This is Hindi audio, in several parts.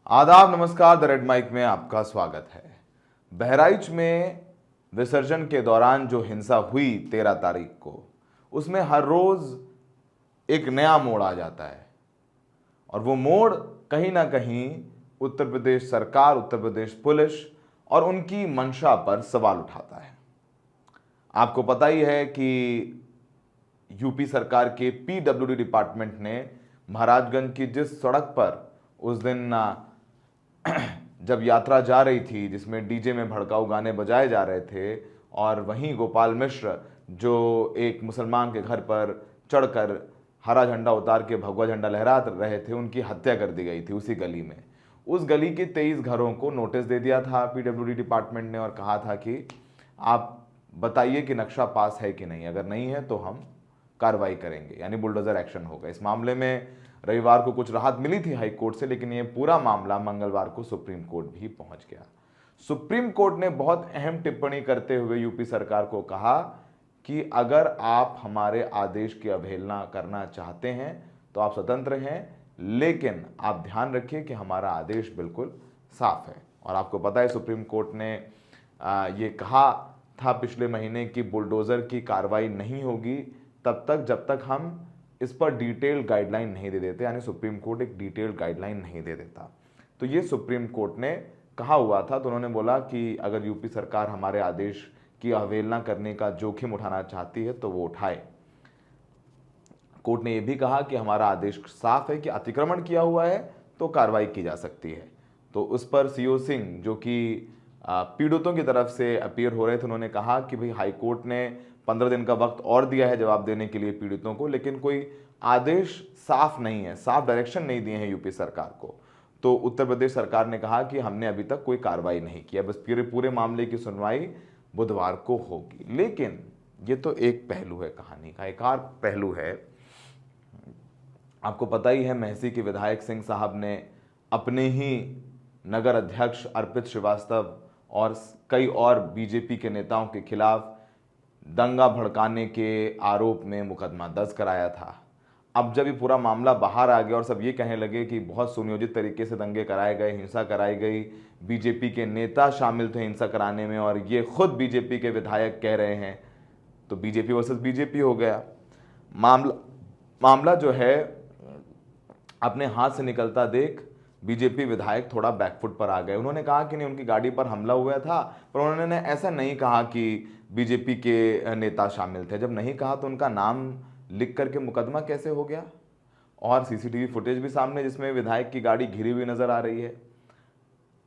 आदाब, नमस्कार। द रेड माइक में आपका स्वागत है। बहराइच में विसर्जन के दौरान जो हिंसा हुई 13 तारीख को, उसमें हर रोज एक नया मोड़ आ जाता है और वो मोड़ कहीं ना कहीं उत्तर प्रदेश सरकार, उत्तर प्रदेश पुलिस और उनकी मंशा पर सवाल उठाता है। आपको पता ही है कि यूपी सरकार के पीडब्ल्यूडी डिपार्टमेंट ने महाराजगंज की जिस सड़क पर उस दिन जब यात्रा जा रही थी, जिसमें डीजे में भड़काऊ गाने बजाए जा रहे थे, और वहीं गोपाल मिश्र जो एक मुसलमान के घर पर चढ़कर हरा झंडा उतार के भगवा झंडा लहरा रहे थे, उनकी हत्या कर दी गई थी उसी गली में। उस गली के 23 घरों को नोटिस दे दिया था पीडब्ल्यूडी डिपार्टमेंट ने और कहा था कि आप बताइए कि नक्शा पास है कि नहीं, अगर नहीं है तो हम कार्रवाई करेंगे, यानी बुलडोजर एक्शन होगा। इस मामले में रविवार को कुछ राहत मिली थी हाई कोर्ट से, लेकिन ये पूरा मामला मंगलवार को सुप्रीम कोर्ट भी पहुंच गया। सुप्रीम कोर्ट ने बहुत अहम टिप्पणी करते हुए यूपी सरकार को कहा कि अगर आप हमारे आदेश की अवहेलना करना चाहते हैं तो आप स्वतंत्र हैं, लेकिन आप ध्यान रखिए कि हमारा आदेश बिल्कुल साफ है। और आपको पता है सुप्रीम कोर्ट ने ये कहा था पिछले महीने कि बुलडोजर की कार्रवाई नहीं होगी तब तक जब तक हम इस पर डिटेल गाइडलाइन नहीं दे देते, यानी सुप्रीम कोर्ट एक डिटेल गाइडलाइन नहीं दे देता। तो ये सुप्रीम कोर्ट ने कहा हुआ था, तो उन्होंने बोला कि अगर यूपी सरकार हमारे आदेश की अवहेलना करने का जोखिम उठाना चाहती है तो वो उठाए। कोर्ट ने यह भी कहा कि हमारा आदेश साफ है कि अतिक्रमण किया हुआ है तो कार्रवाई की जा सकती है। तो उस पर सीओ सिंह जो कि पीड़ितों की तरफ से अपीयर हो रहे थे, उन्होंने कहा कि भाई हाई कोर्ट ने 15 दिन का वक्त और दिया है जवाब देने के लिए पीड़ितों को, लेकिन कोई आदेश साफ नहीं है, साफ डायरेक्शन नहीं दिए हैं यूपी सरकार को। तो उत्तर प्रदेश सरकार ने कहा कि हमने अभी तक कोई कार्रवाई नहीं किया, बस पूरे मामले की सुनवाई बुधवार को होगी। लेकिन ये तो एक पहलू है कहानी का, एक और पहलू है। आपको पता ही है महसी के विधायक सिंह साहब ने अपने ही नगर अध्यक्ष अर्पित श्रीवास्तव और कई और बीजेपी के नेताओं के खिलाफ दंगा भड़काने के आरोप में मुकदमा दर्ज कराया था। अब जब ये पूरा मामला बाहर आ गया और सब ये कहने लगे कि बहुत सुनियोजित तरीके से दंगे कराए गए, हिंसा कराई गई, बीजेपी के नेता शामिल थे हिंसा कराने में और ये खुद बीजेपी के विधायक कह रहे हैं, तो बीजेपी वर्सेस बीजेपी हो गया। मामला जो है अपने हाथ से निकलता देख बीजेपी विधायक थोड़ा बैकफुट पर आ गए। उन्होंने कहा कि नहीं, उनकी गाड़ी पर हमला हुआ था, पर उन्होंने ऐसा नहीं कहा कि बीजेपी के नेता शामिल थे। जब नहीं कहा तो उनका नाम लिख करके मुकदमा कैसे हो गया? और सीसीटीवी फुटेज भी सामने जिसमें विधायक की गाड़ी घिरी हुई नजर आ रही है।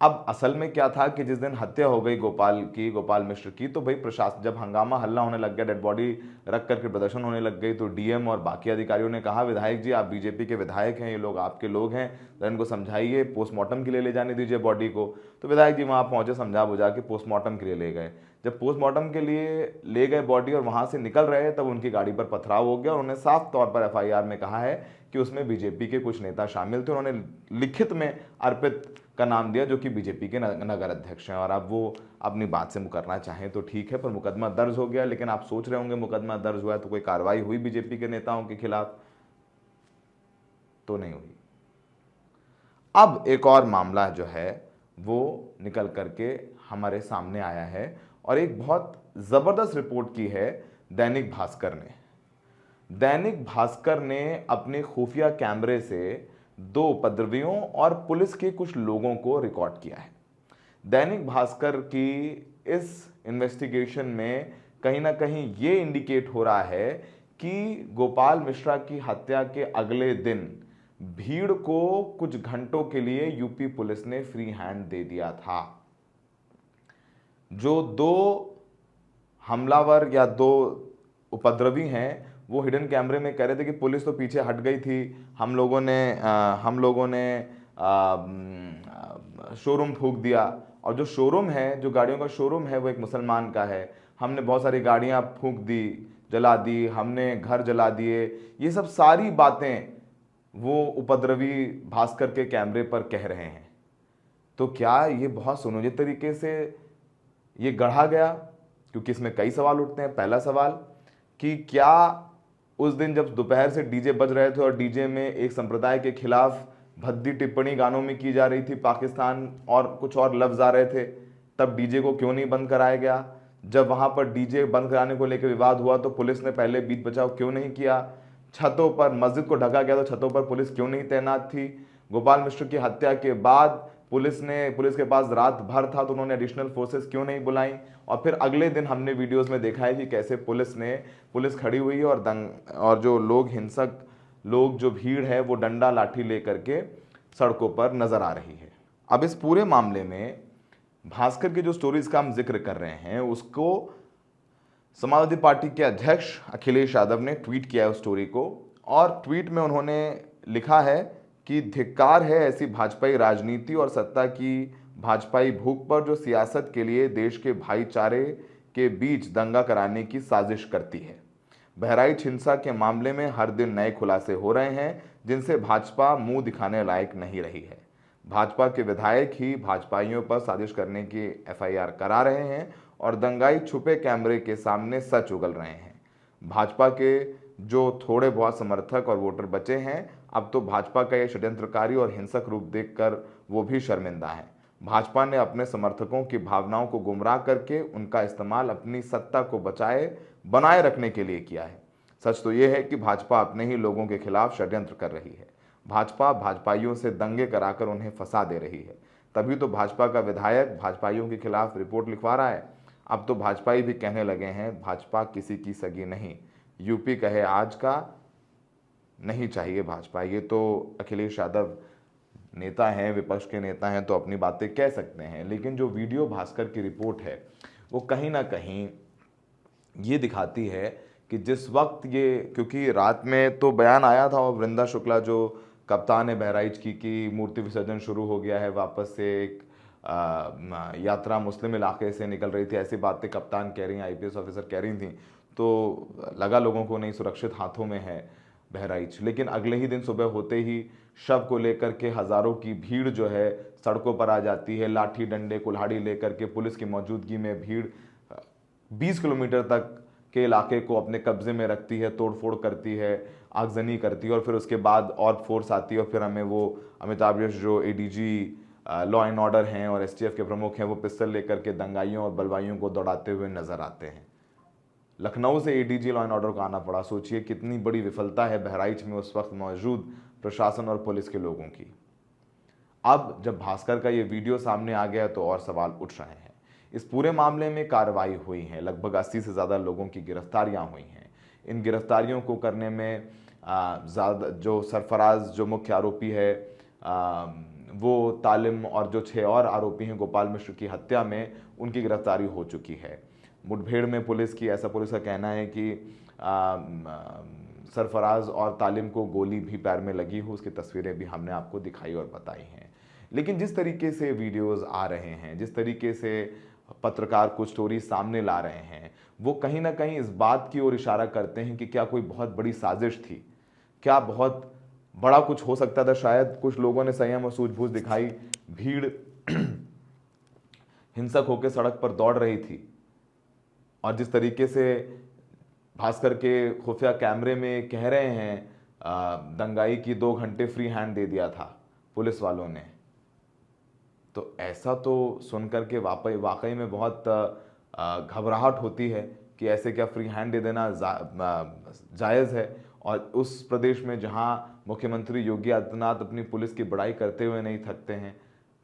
अब असल में क्या था कि जिस दिन हत्या हो गई गोपाल मिश्र की, तो भाई प्रशासन जब हंगामा हल्ला होने लग गया, डेड बॉडी रख करके प्रदर्शन होने लग गई, तो डीएम और बाकी अधिकारियों ने कहा विधायक जी आप बीजेपी के विधायक हैं, ये लोग आपके लोग हैं, तो इनको समझाइए, पोस्टमार्टम के लिए ले जाने दीजिए बॉडी को। तो विधायक जी वहाँ पहुंचे, समझा बुझा के पोस्टमार्टम के लिए ले गए। जब पोस्टमार्टम के लिए ले गए बॉडी और वहां से निकल रहे तब उनकी गाड़ी पर पथराव हो गया। उन्होंने साफ तौर पर एफआईआर में कहा है कि उसमें बीजेपी के कुछ नेता शामिल थे। उन्होंने लिखित में अर्पित का नाम दिया जो कि बीजेपी के नगर अध्यक्ष हैं, और अब वो अपनी बात से मुकरना चाहें तो ठीक है, पर मुकदमा दर्ज हो गया। लेकिन आप सोच रहे होंगे मुकदमा दर्ज हुआ है तो कोई कार्रवाई हुई बीजेपी के नेताओं के खिलाफ? तो नहीं हुई। अब एक और मामला जो है वो निकल करके हमारे सामने आया है और एक बहुत जबरदस्त रिपोर्ट की है दैनिक भास्कर ने। दैनिक भास्कर ने अपने खुफिया कैमरे से 2 उपद्रवियों और पुलिस के कुछ लोगों को रिकॉर्ड किया है। दैनिक भास्कर की इस इन्वेस्टिगेशन में कहीं ना कहीं ये इंडिकेट हो रहा है कि गोपाल मिश्रा की हत्या के अगले दिन भीड़ को कुछ घंटों के लिए यूपी पुलिस ने फ्री हैंड दे दिया था। जो 2 हमलावर या 2 उपद्रवी हैं वो हिडन कैमरे में कह रहे थे कि पुलिस तो पीछे हट गई थी, हम लोगों ने शोरूम फूंक दिया, और जो शोरूम है, जो गाड़ियों का शोरूम है वो एक मुसलमान का है, हमने बहुत सारी गाड़ियां फूंक दी, जला दी, हमने घर जला दिए। ये सब सारी बातें वो उपद्रवी भास्कर के कैमरे पर कह रहे हैं। तो क्या ये बहुत सुनियोजित तरीके से ये गढ़ा गया? क्योंकि इसमें कई सवाल उठते हैं। पहला सवाल कि क्या उस दिन जब दोपहर से डीजे बज रहे थे और डीजे में एक संप्रदाय के खिलाफ भद्दी टिप्पणी गानों में की जा रही थी, पाकिस्तान और कुछ और लफ्ज आ रहे थे, तब डीजे को क्यों नहीं बंद कराया गया? जब वहां पर डीजे बंद कराने को लेकर विवाद हुआ तो पुलिस ने पहले बीच बचाव क्यों नहीं किया? छतों पर मस्जिद को ढका गया तो छतों पर पुलिस क्यों नहीं तैनात थी? गोपाल मिश्र की हत्या के बाद पुलिस के पास रात भर था तो उन्होंने एडिशनल फोर्सेस क्यों नहीं बुलाई? और फिर अगले दिन हमने वीडियोस में देखा है कि कैसे पुलिस खड़ी हुई है और जो लोग हिंसक लोग, जो भीड़ है, वो डंडा लाठी लेकर के सड़कों पर नजर आ रही है। अब इस पूरे मामले में भास्कर की जो स्टोरीज का हम जिक्र कर रहे हैं उसको समाजवादी पार्टी के अध्यक्ष अखिलेश यादव ने ट्वीट किया है उस स्टोरी को, और ट्वीट में उन्होंने लिखा है कि धिक्कार है ऐसी भाजपाई राजनीति और सत्ता की भाजपाई भूख पर जो सियासत के लिए देश के भाईचारे के बीच दंगा कराने की साजिश करती है। बहराइच हिंसा के मामले में हर दिन नए खुलासे हो रहे हैं जिनसे भाजपा मुंह दिखाने लायक नहीं रही है। भाजपा के विधायक ही भाजपाइयों पर साजिश करने की एफआईआर करा रहे हैं और दंगाई छुपे कैमरे के सामने सच उगल रहे हैं। भाजपा के जो थोड़े बहुत समर्थक और वोटर बचे हैं, अब तो भाजपा का यह षड्यंत्रकारी और हिंसक रूप देखकर वो भी शर्मिंदा है। भाजपा ने अपने समर्थकों की भावनाओं को गुमराह करके उनका इस्तेमाल अपनी सत्ता को बनाए रखने के लिए किया है। सच तो यह है कि भाजपा अपने ही लोगों के खिलाफ षड्यंत्र कर रही है। भाजपा भाजपाइयों से दंगे कराकर उन्हें फंसा दे रही है। तभी तो भाजपा का विधायक भाजपाइयों के खिलाफ रिपोर्ट लिखवा रहा है। अब तो भाजपाई भी कहने लगे हैं भाजपा किसी की सगी नहीं, यूपी कहे आज का नहीं चाहिए भाजपा। ये तो अखिलेश यादव नेता हैं, विपक्ष के नेता हैं, तो अपनी बातें कह सकते हैं, लेकिन जो वीडियो भास्कर की रिपोर्ट है वो कहीं ना कहीं ये दिखाती है कि जिस वक्त ये, क्योंकि रात में तो बयान आया था और वृंदा शुक्ला जो कप्तान है बहराइच की मूर्ति विसर्जन शुरू हो गया है, वापस से एक यात्रा मुस्लिम इलाके से निकल रही थी, ऐसी बातें कप्तान कह रही हैं, आईपीएस ऑफिसर कह रही थी, तो लगा लोगों को नहीं सुरक्षित हाथों में है बहराइच। लेकिन अगले ही दिन सुबह होते ही शव को लेकर के हजारों की भीड़ जो है सड़कों पर आ जाती है, लाठी डंडे कुल्हाड़ी लेकर के पुलिस की मौजूदगी में भीड़ 20 किलोमीटर तक के इलाके को अपने कब्जे में रखती है, तोड़फोड़ करती है, आगजनी करती है, और फिर उसके बाद और फोर्स आती है और फिर हमें वो अमिताभ यश जो एडीजी लॉ एंड ऑर्डर हैं और एसटीएफ के प्रमुख हैं, वो पिस्टल लेकर के दंगाइयों और बलवाइयों को दौड़ाते हुए नजर आते हैं। लखनऊ से एडीजी लॉ एंड ऑर्डर को आना पड़ा। सोचिए कितनी बड़ी विफलता है बहराइच में उस वक्त मौजूद प्रशासन और पुलिस के लोगों की। अब जब भास्कर का ये वीडियो सामने आ गया तो और सवाल उठ रहे हैं। इस पूरे मामले में कार्रवाई हुई है, लगभग 80 से ज़्यादा लोगों की गिरफ्तारियां हुई हैं। इन गिरफ्तारियों को करने में ज़्यादा जो सरफराज जो मुख्य आरोपी है, वो तालिम और जो 6 और आरोपी हैं गोपाल मिश्र की हत्या में, उनकी गिरफ्तारी हो चुकी है। मुठभेड़ में पुलिस का कहना है कि सरफराज और तालिम को गोली भी पैर में लगी हो, उसकी तस्वीरें भी हमने आपको दिखाई और बताई हैं। लेकिन जिस तरीके से वीडियोस आ रहे हैं, जिस तरीके से पत्रकार कुछ स्टोरी सामने ला रहे हैं, वो कहीं ना कहीं इस बात की ओर इशारा करते हैं कि क्या कोई बहुत बड़ी साजिश थी, क्या बहुत बड़ा कुछ हो सकता था। शायद कुछ लोगों ने संयम और सूझबूझ दिखाई, भीड़ हिंसक होकर सड़क पर दौड़ रही थी, और जिस तरीके से भास्कर के खुफिया कैमरे में कह रहे हैं दंगाई की 2 घंटे फ्री हैंड दे दिया था पुलिस वालों ने, तो ऐसा तो सुनकर के वाकई में बहुत घबराहट होती है कि ऐसे क्या फ्री हैंड दे देना जायज़ है। और उस प्रदेश में जहां मुख्यमंत्री योगी आदित्यनाथ अपनी पुलिस की बड़ाई करते हुए नहीं थकते हैं,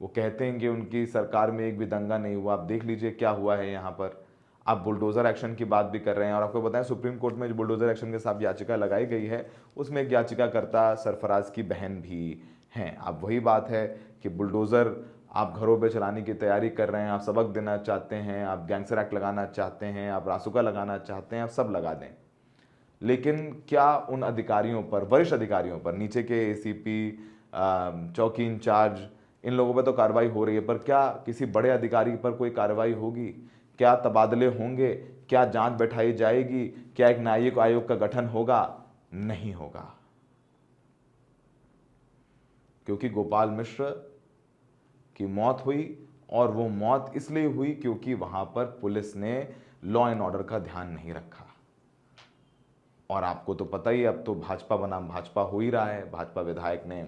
वो कहते हैं कि उनकी सरकार में एक भी दंगा नहीं हुआ। आप देख लीजिए क्या हुआ है यहाँ पर। आप बुलडोज़र एक्शन की बात भी कर रहे हैं, और आपको बताएं सुप्रीम कोर्ट में जो बुलडोज़र एक्शन के साथ याचिका लगाई गई है, उसमें एक याचिकाकर्ता सरफराज की बहन भी हैं। अब वही बात है कि बुलडोज़र आप घरों पे चलाने की तैयारी कर रहे हैं, आप सबक देना चाहते हैं, आप गैंगस्टर एक्ट लगाना चाहते हैं, आप रासुका लगाना चाहते हैं, आप सब लगा दें, लेकिन क्या उन अधिकारियों पर, वरिष्ठ अधिकारियों पर, नीचे के एसीपी, चौकी इंचार्ज, इन लोगों पर तो कार्रवाई हो रही है, पर क्या किसी बड़े अधिकारी पर कोई कार्रवाई होगी? क्या तबादले होंगे? क्या जांच बैठाई जाएगी? क्या एक न्यायिक आयोग का गठन होगा? नहीं होगा, क्योंकि गोपाल मिश्र की मौत हुई, और वो मौत इसलिए हुई क्योंकि वहां पर पुलिस ने लॉ एंड ऑर्डर का ध्यान नहीं रखा। और आपको तो पता ही, अब तो भाजपा बनाम भाजपा हो ही रहा है। भाजपा विधायक ने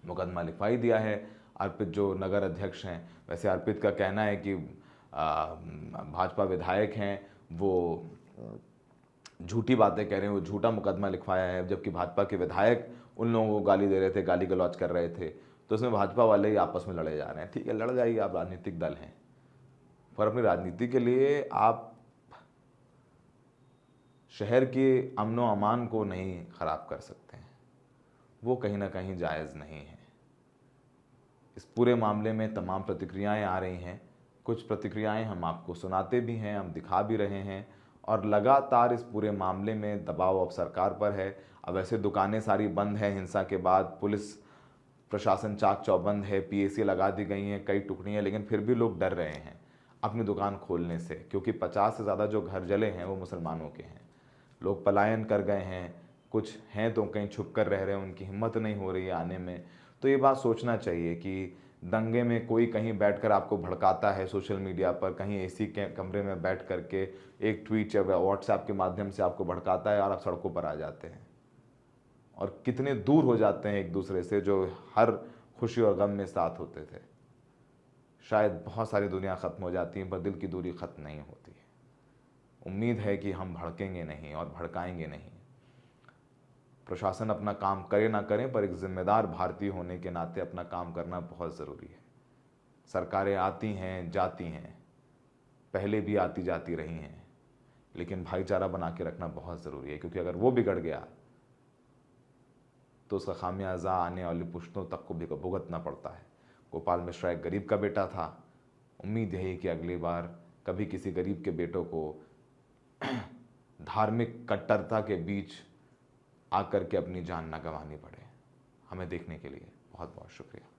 मुकदमा लिखवाई दिया है। अर्पित जो नगर अध्यक्ष हैं, वैसे अर्पित का कहना है कि भाजपा विधायक हैं वो झूठी बातें कह रहे हैं, वो झूठा मुकदमा लिखवाया है, जबकि भाजपा के विधायक उन लोगों को गाली दे रहे थे, गाली गलौज कर रहे थे। तो उसमें भाजपा वाले ही आपस में लड़े जा रहे हैं। ठीक है, लड़ जाइए, आप राजनीतिक दल हैं, पर अपनी राजनीति के लिए आप शहर के अमनो अमान को नहीं खराब कर सकते हैं, वो कहीं ना कहीं जायज़ नहीं है। इस पूरे मामले में तमाम प्रतिक्रियाएं आ रही हैं। कुछ प्रतिक्रियाएं हम आपको सुनाते भी हैं, हम दिखा भी रहे हैं, और लगातार इस पूरे मामले में दबाव अब सरकार पर है। अब ऐसे दुकानें सारी बंद हैं हिंसा के बाद, पुलिस प्रशासन चाक चौबंद है, पीएसी लगा दी गई हैं कई टुकड़ियाँ, लेकिन फिर भी लोग डर रहे हैं अपनी दुकान खोलने से, क्योंकि 50 से ज़्यादा जो घर जले हैं वो मुसलमानों के हैं। लोग पलायन कर गए हैं, कुछ हैं तो कहीं छुप कर रह रहे हैं, उनकी हिम्मत नहीं हो रही है आने में। तो ये बात सोचना चाहिए कि दंगे में कोई कहीं बैठकर आपको भड़काता है सोशल मीडिया पर, कहीं एसी के कमरे में बैठ करके एक ट्वीट या व्हाट्सएप के माध्यम से आपको भड़काता है और आप सड़कों पर आ जाते हैं, और कितने दूर हो जाते हैं एक दूसरे से जो हर खुशी और गम में साथ होते थे। शायद बहुत सारी दुनिया ख़त्म हो जाती है, पर दिल की दूरी ख़त्म नहीं होती है। उम्मीद है कि हम भड़केंगे नहीं और भड़काएंगे नहीं। प्रशासन अपना काम करे ना करें, पर एक जिम्मेदार भारतीय होने के नाते अपना काम करना बहुत ज़रूरी है। सरकारें आती हैं जाती हैं, पहले भी आती जाती रही हैं, लेकिन भाईचारा बना के रखना बहुत ज़रूरी है, क्योंकि अगर वो बिगड़ गया तो उसका खामियाजा आने वाली पुश्तों तक को भी भुगतना पड़ता है। गोपाल मिश्रा एक गरीब का बेटा था। उम्मीद यही कि अगली बार कभी किसी गरीब के बेटों को धार्मिक कट्टरता के बीच आकर के अपनी जान न गंवानी पड़े। हमें देखने के लिए बहुत बहुत शुक्रिया।